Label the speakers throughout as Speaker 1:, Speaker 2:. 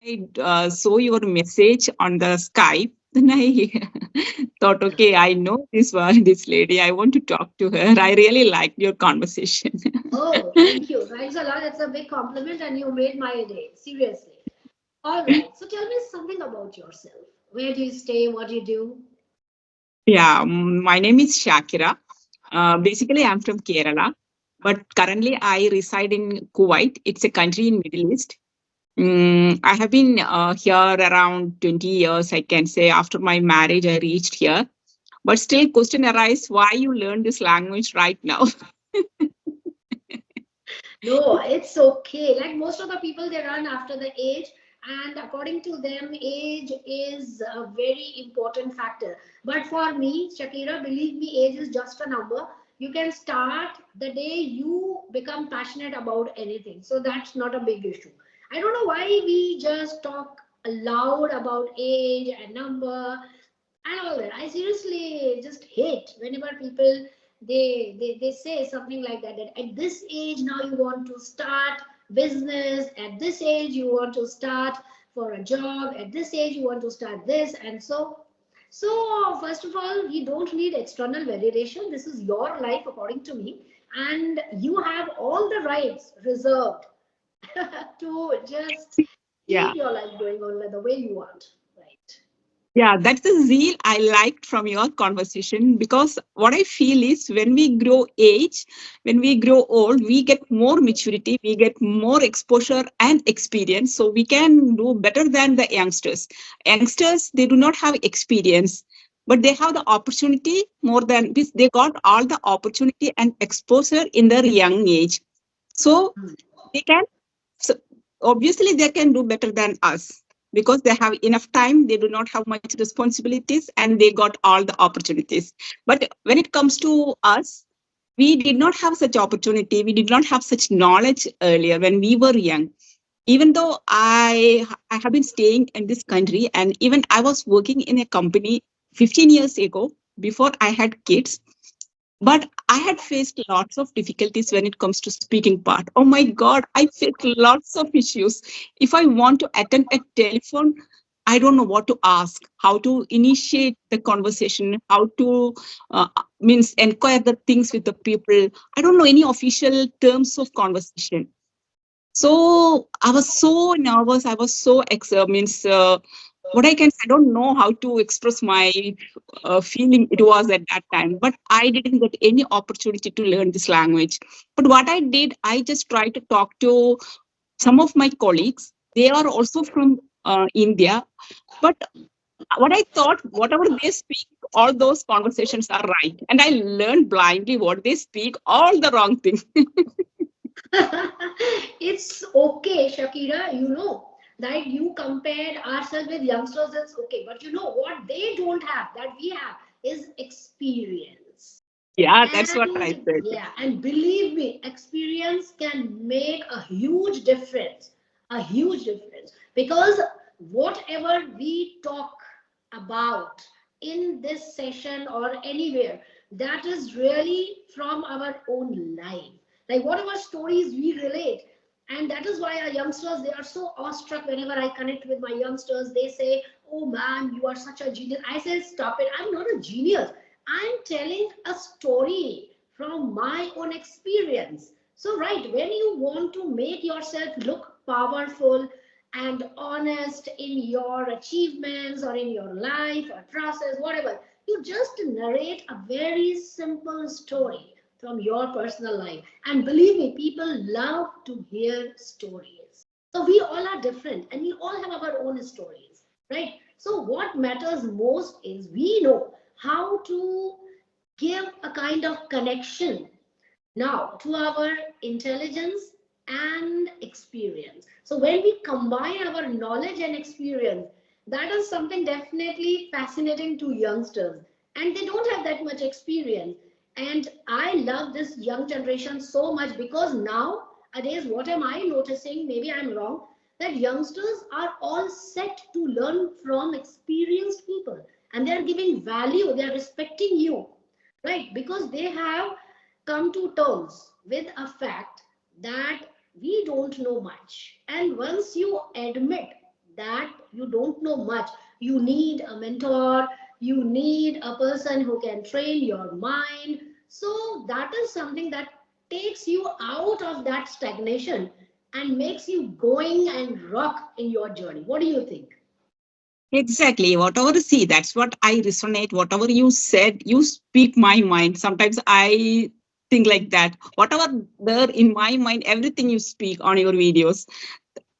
Speaker 1: I saw your message on the Skype. Then I thought, okay, I know this one, this lady. I want to talk to her. I really liked your conversation.
Speaker 2: Oh, thank you. Thanks a lot. It's a big compliment and you made my day. Seriously. All right. So tell me something about yourself. Where do you stay? What do you do?
Speaker 1: Yeah, my name is Shakira. Basically, I'm from Kerala, but currently I reside in Kuwait. It's a country in Middle East. I have been here around 20 years, I can say. After my marriage, I reached here. But still, question arises why you learn this language right now.
Speaker 2: No, it's okay. Like most of the people, they run after the age, and according to them, age is a very important factor. But for me, Shakira, believe me, age is just a number. You can start the day you become passionate about anything. So that's not a big issue. I don't know why we just talk loud about age and number and all that. I seriously just hate whenever people they say something like that, that at this age now you want to start business, at this age you want to start for a job, at this age you want to start this, and so first of all, you don't need external validation. This is your life according to me, and you have all the rights reserved to just
Speaker 1: Yeah.
Speaker 2: keep your life going on the way you want, right?
Speaker 1: Yeah, that's the zeal I liked from your conversation because what I feel is when we grow age, when we grow old, we get more maturity, we get more exposure and experience. So we can do better than the youngsters. Youngsters, they do not have experience, but they have the opportunity more than this. They got all the opportunity and exposure in their young age. So they can so obviously they can do better than us because they have enough time, they do not have much responsibilities, and they got all the opportunities. But when it comes to us, we did not have such opportunity, we did not have such knowledge earlier when we were young. Even though I have been staying in this country, and even I was working in a company 15 years ago before I had kids, but I had faced lots of difficulties when it comes to speaking part. Oh my God, I faced lots of issues. If I want to attend a telephone, I don't know what to ask, how to initiate the conversation, how to means inquire the things with the people. I don't know any official terms of conversation. So I was so nervous. I was so means what I don't know how to express my feeling it was at that time. But I didn't get any opportunity to learn this language. But what I did, I just tried to talk to some of my colleagues. They are also from India. But what I thought, whatever they speak, all those conversations are right. And I learned blindly what they speak, all the wrong things.
Speaker 2: It's okay, Shakira. You know that you compared ourselves with youngsters, it's okay. But you know what they don't have that we have is experience.
Speaker 1: Yeah, that's what I
Speaker 2: And
Speaker 1: said.
Speaker 2: yeah, and believe me, experience can make a huge difference. A huge difference. Because whatever we talk about in this session or anywhere, that is really from our own life. Like whatever stories we relate. And that is why our youngsters, they are so awestruck whenever I connect with my youngsters. They say, "Oh man, you are such a genius." I say, "Stop it. I'm not a genius. I'm telling a story from my own experience." So, right, when you want to make yourself look powerful and honest in your achievements or in your life or process, whatever, you just narrate a very simple story from your personal life. And believe me, people love to hear stories. So, we all are different and we all have our own stories, right? So, what matters most is we know how to give a kind of connection now to our intelligence and experience. So when we combine our knowledge and experience, that is something definitely fascinating to youngsters, and they don't have that much experience. And I love this young generation so much because nowadays, what am I noticing? Maybe I'm wrong, that youngsters are all set to learn from experienced people, and they are giving value, they are respecting you, right? Because they have come to terms with a fact that we don't know much. And once you admit that you don't know much, you need a mentor, you need a person who can train your mind. So that is something that takes you out of that stagnation and makes you going and rock in your journey. What do you think?
Speaker 1: Exactly. Whatever see, that's what I resonate. Whatever you said, you speak my mind. Sometimes I think like that. Whatever there in my mind, everything you speak on your videos.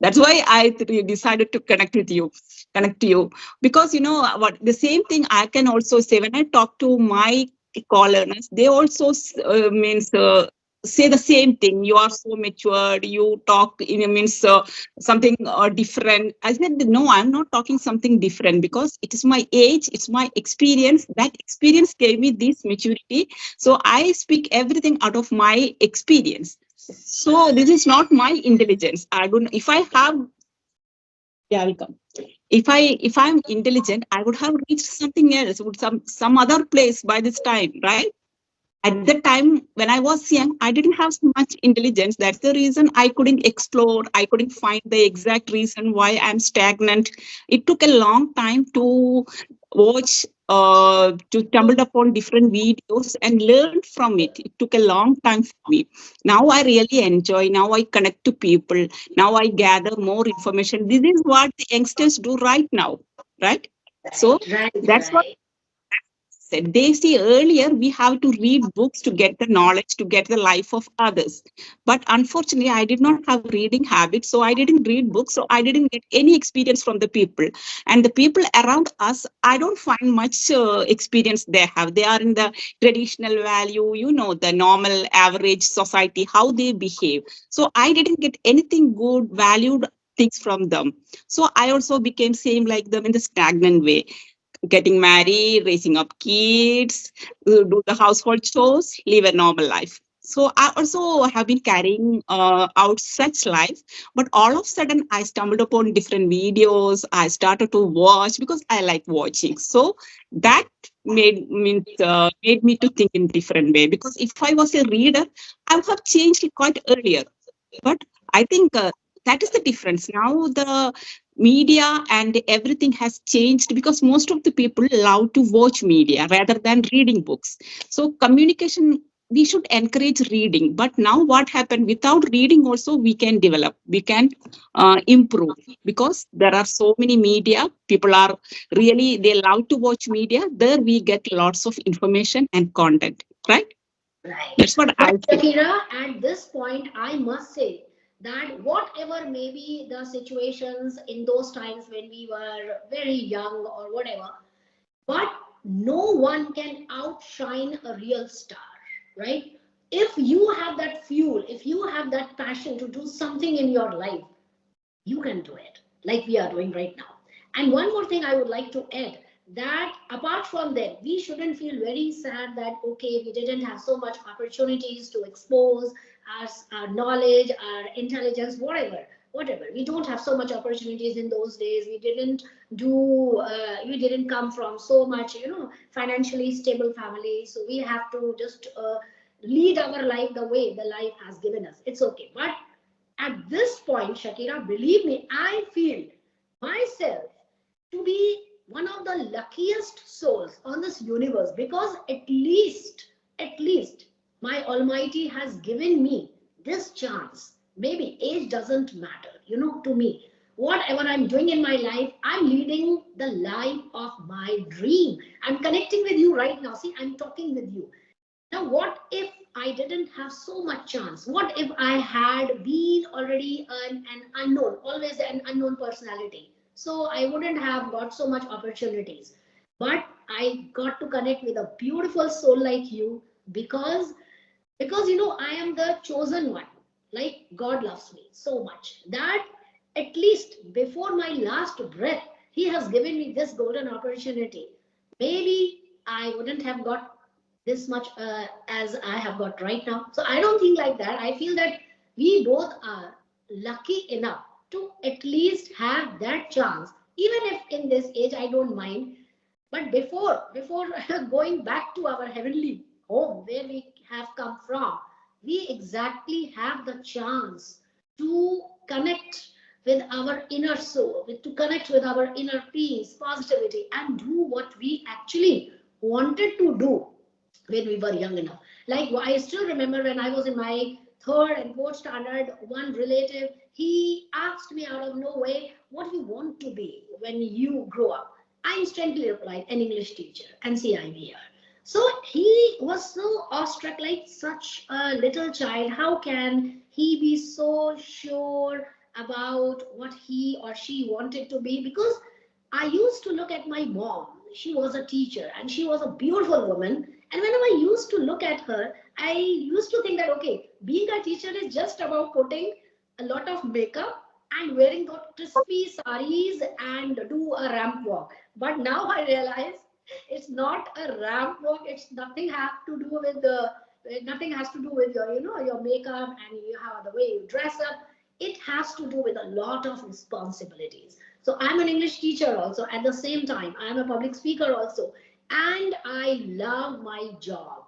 Speaker 1: That's why I decided to connect to you, because you know what, the same thing I can also say when I talk to my callers. They also means say the same thing. You are so matured. You talk in a means something different. I said no, I'm not talking something different because it is my age, it's my experience. That experience gave me this maturity. So I speak everything out of my experience. So this is not my intelligence. I don't. If I have, yeah, welcome. If I'm intelligent, I would have reached something else, would some other place by this time, right? At the time when I was young, I didn't have so much intelligence. That's the reason I couldn't explore. I couldn't find the exact reason why I'm stagnant. It took a long time to watch, to stumble upon different videos and learn from it. It took a long time for me. Now I really enjoy. Now I connect to people. Now I gather more information. This is what the youngsters do right now, right? So
Speaker 2: Right, right,
Speaker 1: that's what
Speaker 2: right.
Speaker 1: said. They see earlier we have to read books to get the knowledge, to get the life of others. But unfortunately, I did not have reading habits, so I didn't read books, so I didn't get any experience from the people. And the people around us, I don't find much experience they have. They are in the traditional value, the normal average society, how they behave. So I didn't get anything good, valued things from them. So I also became same like them in the stagnant way, getting married, raising up kids, do the household chores, live a normal life. So I also have been carrying out such life, but all of a sudden I stumbled upon different videos. I started to watch because I like watching. So that made me to think in different way. Because if I was a reader, I would have changed quite earlier. But I think that is the difference. Now the media and everything has changed because most of the people love to watch media rather than reading books. So communication, we should encourage reading. But now what happened, without reading also we can develop, we can improve, because there are so many media. People are really, they love to watch media. There we get lots of information and content, right?
Speaker 2: Right.
Speaker 1: That's what I
Speaker 2: But
Speaker 1: feel.
Speaker 2: Shakira, at this point, I must say that whatever may be the situations in those times when we were very young or whatever, but no one can outshine a real star, right? If you have that fuel, if you have that passion to do something in your life, you can do it like we are doing right now. And one more thing I would like to add, that apart from that, we shouldn't feel very sad that okay, we didn't have so much opportunities to expose our knowledge, our intelligence, whatever. We don't have so much opportunities in those days. We didn't come from so much, financially stable family. So we have to just lead our life the way the life has given us. It's okay. But at this point, Shakira, believe me, I feel myself to be one of the luckiest souls on this universe, because at least, my Almighty has given me this chance. Maybe age doesn't matter, to me. Whatever I'm doing in my life, I'm leading the life of my dream. I'm connecting with you right now. See, I'm talking with you. Now, what if I didn't have so much chance? What if I had been already an unknown, always an unknown personality? So I wouldn't have got so much opportunities. But I got to connect with a beautiful soul like you, because I am the chosen one. Like God loves me so much that at least before my last breath, He has given me this golden opportunity. Maybe I wouldn't have got this much as I have got right now. So I don't think like that. I feel that we both are lucky enough to at least have that chance. Even if in this age I don't mind, but before going back to our heavenly home where we have come from, we exactly have the chance to connect with our inner soul, to connect with our inner peace, positivity, and do what we actually wanted to do when we were young enough. Like I still remember when I was in my third and fourth standard, one relative, he asked me out of nowhere, what do you want to be when you grow up? I instantly replied, an English teacher, NCIVR. So he was so awestruck, like such a little child. How can he be so sure about what he or she wanted to be? Because I used to look at my mom. She was a teacher and she was a beautiful woman. And whenever I used to look at her, I used to think that, okay, being a teacher is just about putting a lot of makeup and wearing those crispy saris and do a ramp walk. But now I realize it's not a ramp walk. It's nothing have to do with the nothing has to do with your your makeup and you have the way you dress up. It has to do with a lot of responsibilities. So I'm an English teacher also. At the same time, I'm a public speaker also, and I love my job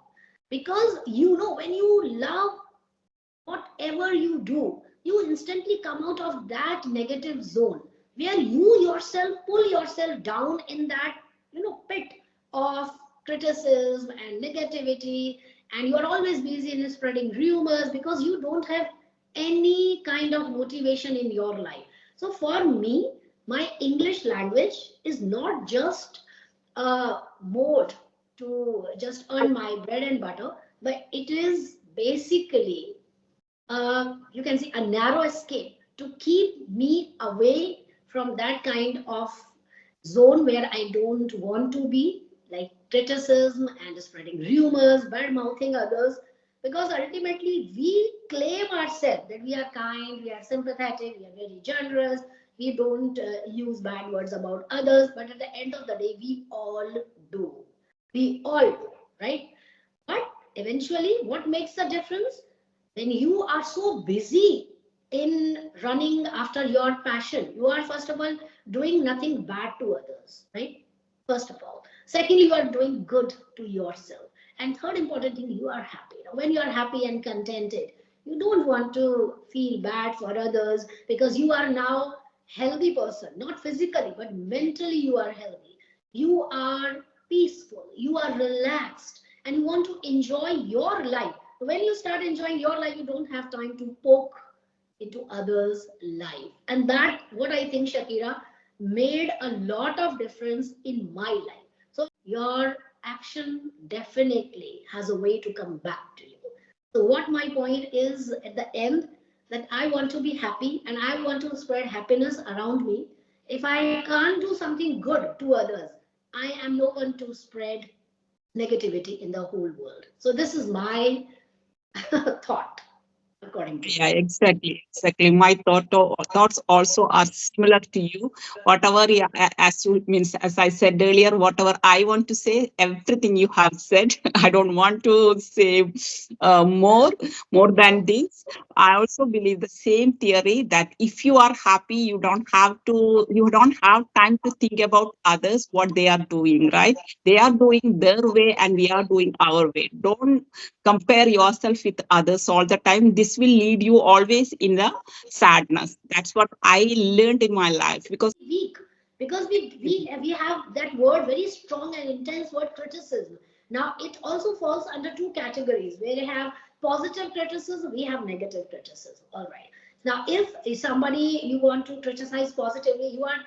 Speaker 2: because when you love whatever you do, you instantly come out of that negative zone where you yourself pull yourself down in that pit of criticism and negativity, and you are always busy in spreading rumors because you don't have any kind of motivation in your life. So for me, my English language is not just a mode to just earn my bread and butter, but it is basically you can see a narrow escape to keep me away from that kind of zone where I don't want to be, like criticism and spreading rumors, bad mouthing others. Because ultimately, we claim ourselves that we are kind, we are sympathetic, we are very generous, we don't use bad words about others, but at the end of the day, we all do. We all do, right? But eventually, what makes the difference? When you are so busy in running after your passion, you are first of all doing nothing bad to others, right? First of all. Secondly, you are doing good to yourself. And third important thing, you are happy. When you are happy and contented, you don't want to feel bad for others because you are now healthy person, not physically, but mentally you are healthy. You are peaceful, you are relaxed, and you want to enjoy your life. When you start enjoying your life, you don't have time to poke into others' life. And that, what I think, Shakira, made a lot of difference in my life. So your action definitely has a way to come back to you. So what my point is at the end, that I want to be happy and I want to spread happiness around me. If I can't do something good to others, I am no one to spread negativity in the whole world. So this is my thought, according to
Speaker 1: Yeah,
Speaker 2: me.
Speaker 1: exactly. My thoughts also are similar to you. Whatever, yeah, as you means, as I said earlier, whatever I want to say, everything you have said. I don't want to say more than this. I also believe the same theory that if you are happy, you don't have time to think about others what they are doing. Right? They are doing their way, and we are doing our way. Don't compare yourself with others all the time. This will lead you always in the sadness. That's what I learned in my life. Because
Speaker 2: Weak because we have that word, very strong and intense word, criticism. Now it also falls under two categories where we have positive criticism, we have negative criticism. All right. Now if somebody you want to criticize positively, you are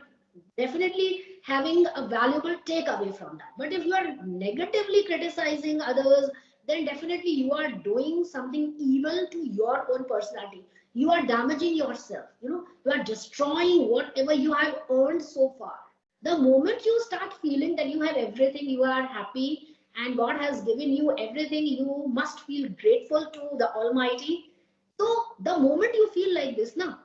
Speaker 2: definitely having a valuable takeaway from that. But if you are negatively criticizing others, then definitely you are doing something evil to your own personality. You are damaging yourself. You are destroying whatever you have earned so far. The moment you start feeling that you have everything, you are happy, and God has given you everything, you must feel grateful to the Almighty. So the moment you feel like this now,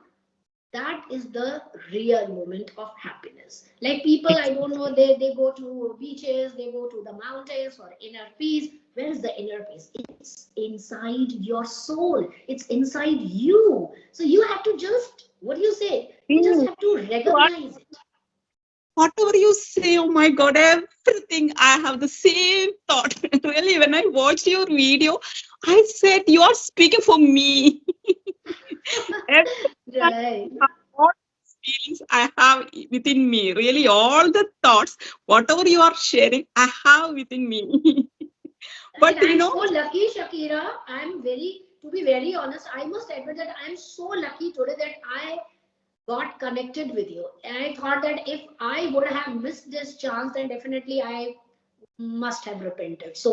Speaker 2: that is the real moment of happiness. Like people, I don't know, they go to beaches, they go to the mountains for inner peace. Where is the inner peace? It's inside your soul, it's inside you. So you have to just, what do you say, you just have to
Speaker 1: what
Speaker 2: recognize it.
Speaker 1: whatever you say, oh my God, everything, I have the same thought. Really, when I watched your video, I said, you are speaking for me. Everything I
Speaker 2: Right.
Speaker 1: thought, feelings I have within me. Really, all the thoughts, whatever you are sharing, I have within me.
Speaker 2: Right.
Speaker 1: But you
Speaker 2: I'm
Speaker 1: know,
Speaker 2: so lucky, Shakira. To be very honest, I must admit that I'm so lucky today that I got connected with you. And I thought that if I would have missed this chance, then definitely I must have repented. So